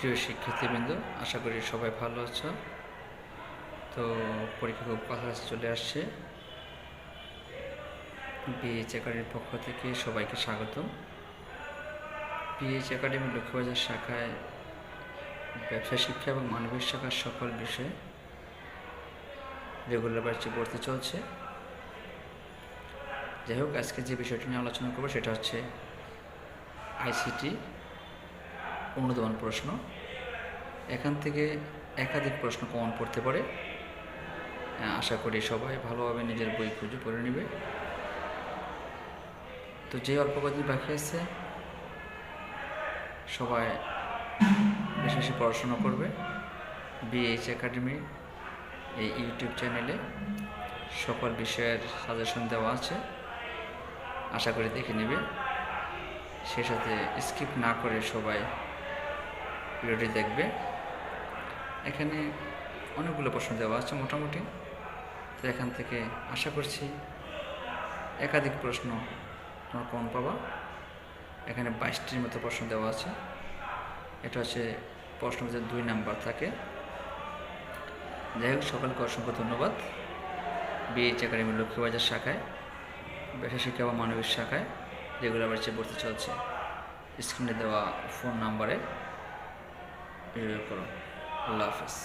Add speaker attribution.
Speaker 1: প্রিয় শিক্ষার্থীবৃন্দ, আশা করি সবাই ভালো আছো। তো পরীক্ষা খুব কাছাকাছি চলে আসছে। বিএইচ একাডেমির পক্ষ থেকে সবাইকে স্বাগতম। বিএইচ একাডেমির লক্ষ্মীবাজার শাখায় ব্যবসা শিক্ষা এবং মানবিক শাখার সকল বিষয়ে রেগুলার ব্যাচে ভর্তি চলছে। যাই হোক, আজকে যে বিষয়টি নিয়ে আলোচনা করবো সেটা হচ্ছে আইসিটি অনুধাবন প্রশ্ন। এখান থেকে একাধিক প্রশ্ন কমন পড়তে পারে। আশা করি সবাই ভালোভাবে নিজের বই খুঁজে পড়ে নেবে। তো যে অল্প কদিন বাকি আছে সবাই বেশি বেশি পড়াশোনা করবে। বিএইচ একাডেমি এই ইউটিউব চ্যানেলে সকল বিষয়ের সাজেশন দেওয়া আছে, আশা করি দেখে নেবে। সে সাথে স্কিপ না করে সবাই ভিডিওটি দেখবে। এখানে অনেকগুলো প্রশ্ন দেওয়া আছে মোটামুটি। তো এখান থেকে আশা করছি একাধিক প্রশ্ন তোমরা কমন পাবা। এখানে 22টির মতো প্রশ্ন দেওয়া আছে। এটা হচ্ছে প্রশ্ন মধ্যে 2 নাম্বার থাকে। যাই হোক, সকলকে অসংখ্য ধন্যবাদ। বিএইচ একাডেমি লক্ষ্মীবাজার শাখায় ব্যবসা শিক্ষা বা মানবিক শাখায় রেগুলার ব্যাচে ভর্তি চলছে। স্ক্রিনে দেওয়া ফোন নাম্বারে যোগাযোগ করো। আল্লাহ হাফেজ।